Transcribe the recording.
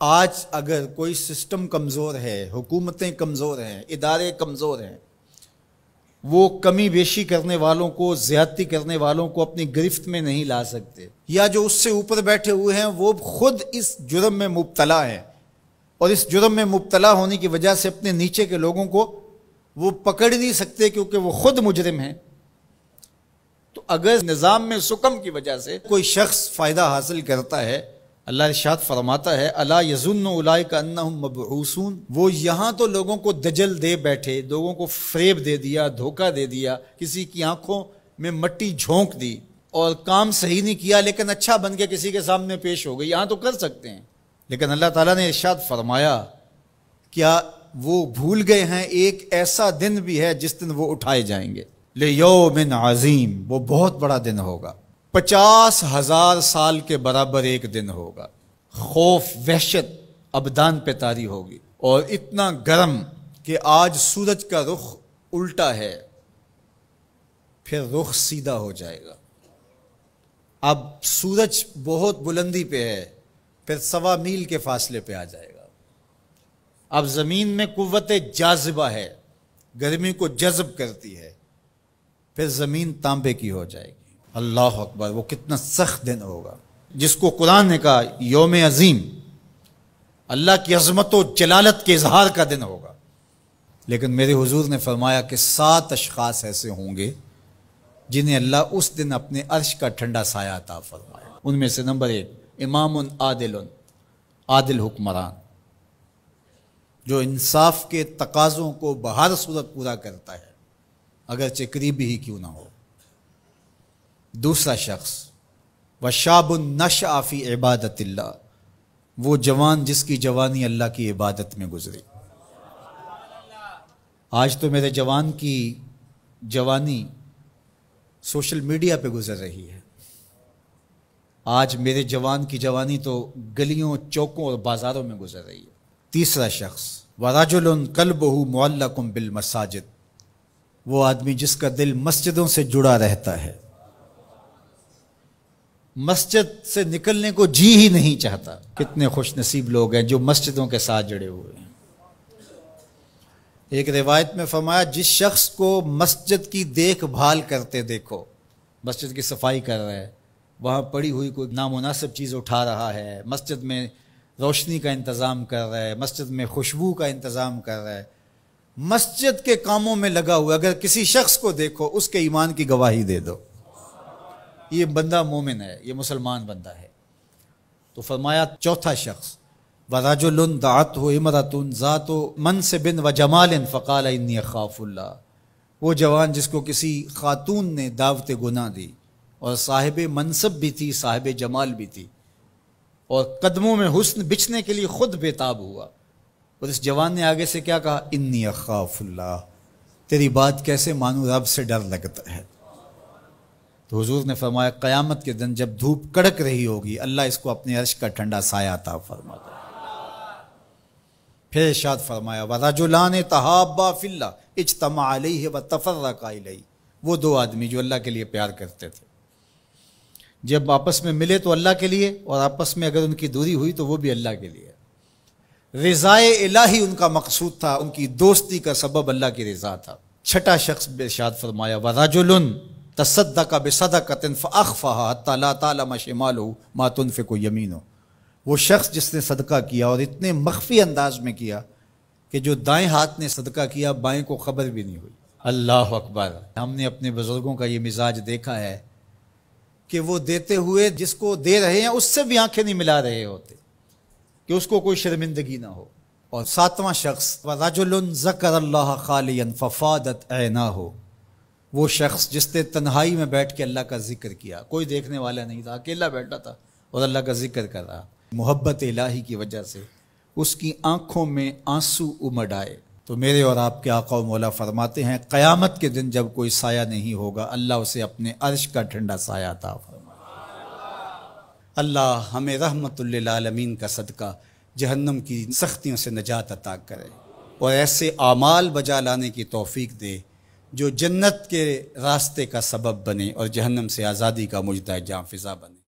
آج اگر کوئی سسٹم کمزور ہے، حکومتیں کمزور ہیں، ادارے کمزور ہیں، وہ کمی بیشی کرنے والوں کو، زیادتی کرنے والوں کو اپنی گرفت میں نہیں لا سکتے، یا جو اس سے اوپر بیٹھے ہوئے ہیں وہ خود اس جرم میں مبتلا ہیں، اور اس جرم میں مبتلا ہونے کی وجہ سے اپنے نیچے کے لوگوں کو وہ پکڑ نہیں سکتے کیونکہ وہ خود مجرم ہیں۔ تو اگر نظام میں سکم کی وجہ سے کوئی شخص فائدہ حاصل کرتا ہے، اللہ ارشاد فرماتا ہے الا یظن اولئک انہم مبعوثون، وہ یہاں تو لوگوں کو دجل دے بیٹھے، لوگوں کو فریب دے دیا، دھوکہ دے دیا، کسی کی آنکھوں میں مٹی جھونک دی اور کام صحیح نہیں کیا لیکن اچھا بن کے کسی کے سامنے پیش ہو گئی، یہاں تو کر سکتے ہیں، لیکن اللہ تعالیٰ نے ارشاد فرمایا کیا وہ بھول گئے ہیں ایک ایسا دن بھی ہے جس دن وہ اٹھائے جائیں گے، لیوم عظیم، وہ بہت بڑا دن ہوگا، 50,000 سال کے برابر ایک دن ہوگا، خوف وحشت ابدان پہ طاری ہوگی، اور اتنا گرم کہ آج سورج کا رخ الٹا ہے پھر رخ سیدھا ہو جائے گا، اب سورج بہت بلندی پہ ہے پھر 1.25 میل کے فاصلے پہ آ جائے گا، اب زمین میں قوت جاذبہ ہے، گرمی کو جذب کرتی ہے، پھر زمین تانبے کی ہو جائے گی، اللہ اکبر، وہ کتنا سخت دن ہوگا جس کو قرآن نے کہا یوم عظیم، اللہ کی عظمت و جلالت کے اظہار کا دن ہوگا، لیکن میرے حضور نے فرمایا کہ 7 اشخاص ایسے ہوں گے جنہیں اللہ اس دن اپنے عرش کا ٹھنڈا سایہ عطا فرمایا، ان میں سے نمبر 1 امام عادل، عادل حکمران جو انصاف کے تقاضوں کو بہر صورت پورا کرتا ہے اگرچہ قریبی ہی کیوں نہ ہو۔ دوسرا شخص وشاب نشأ فی عبادت اللہ، وہ جوان جس کی جوانی اللہ کی عبادت میں گزری۔ آج تو میرے جوان کی جوانی سوشل میڈیا پہ گزر رہی ہے، آج میرے جوان کی جوانی تو گلیوں چوکوں اور بازاروں میں گزر رہی ہے۔ تیسرا شخص ورجل قلبہ معلق بالمساجد، وہ آدمی جس کا دل مسجدوں سے جڑا رہتا ہے، مسجد سے نکلنے کو جی ہی نہیں چاہتا۔ کتنے خوش نصیب لوگ ہیں جو مسجدوں کے ساتھ جڑے ہوئے ہیں۔ ایک روایت میں فرمایا جس شخص کو مسجد کی دیکھ بھال کرتے دیکھو، مسجد کی صفائی کر رہا ہے، وہاں پڑی ہوئی کوئی نامناسب چیز اٹھا رہا ہے، مسجد میں روشنی کا انتظام کر رہا ہے، مسجد میں خوشبو کا انتظام کر رہا ہے، مسجد کے کاموں میں لگا ہوا، اگر کسی شخص کو دیکھو اس کے ایمان کی گواہی دے دو یہ بندہ مومن ہے، یہ مسلمان بندہ ہے۔ تو فرمایا چوتھا شخص وَرَجُلٌ دَعَتْهُ امْرَأَةٌ ذَاتُ مَنْصِبٍ وَجَمَالٍ فَقَالَ إِنِّي أَخَافُ اللَّهَ، وہ جوان جس کو کسی خاتون نے دعوت گناہ دی اور صاحب منصب بھی تھی، صاحب جمال بھی تھی، اور قدموں میں حسن بچھنے کے لیے خود بےتاب ہوا، اور اس جوان نے آگے سے کیا کہا انی اخاف اللہ، تیری بات کیسے مانوں، رب سے ڈر لگتا ہے۔ تو حضور نے فرمایا قیامت کے دن جب دھوپ کڑک رہی ہوگی اللہ اس کو اپنے عرش کا ٹھنڈا سایہ عطا فرماتا ہے۔ پھر ارشاد فرمایا وَرَجُلَانِ تَحَابَّا فِي اللَّهِ اجْتَمَعَ عَلَيْهِ وَتَفَرَّقَا إِلَيْهِ، وہ دو آدمی جو اللہ کے لیے پیار کرتے تھے جب آپس میں ملے تو اللہ کے لیے، اور آپس میں اگر ان کی دوری ہوئی تو وہ بھی اللہ کے لیے، رضائے الہی ان کا مقصود تھا، ان کی دوستی کا سبب اللہ کی رضا تھا۔ چھٹا شخص ارشاد فرمایا وَرَجُلٌ تَصَدَّقَ بِصَدَقَةٍ فَأَخْفَاهَا حَتَّى لَا تَعْلَمَ شِمَالُهُ مَا تُنْفِقُ يَمِينُهُ، وہ شخص جس نے صدقہ کیا اور اتنے مخفی انداز میں کیا کہ جو دائیں ہاتھ نے صدقہ کیا بائیں کو خبر بھی نہیں ہوئی۔ اللہ اکبر، ہم نے اپنے بزرگوں کا یہ مزاج دیکھا ہے کہ وہ دیتے ہوئے جس کو دے رہے ہیں اس سے بھی آنکھیں نہیں ملا رہے ہوتے کہ اس کو کوئی شرمندگی نہ ہو۔ اور ساتواں شخص وَرَجُلٌ ذَكَرَ اللَّهَ خَالِيًا فَفَاضَتْ عَيْنَاهُ، وہ شخص جس نے تنہائی میں بیٹھ کے اللہ کا ذکر کیا، کوئی دیکھنے والا نہیں تھا، اکیلا بیٹھا تھا اور اللہ کا ذکر کر رہا، محبت الہی کی وجہ سے اس کی آنکھوں میں آنسو امڈ آئے۔ تو میرے اور آپ کے آقا و مولا فرماتے ہیں قیامت کے دن جب کوئی سایہ نہیں ہوگا اللہ اسے اپنے عرش کا ٹھنڈا سایہ عطا فرمائے۔ اللہ ہمیں رحمت للعالمین کا صدقہ جہنم کی سختیوں سے نجات عطا کرے اور ایسے اعمال بجا لانے کی توفیق دے جو جنت کے راستے کا سبب بنے اور جہنم سے آزادی کا مجدہ جاں فضا بنے۔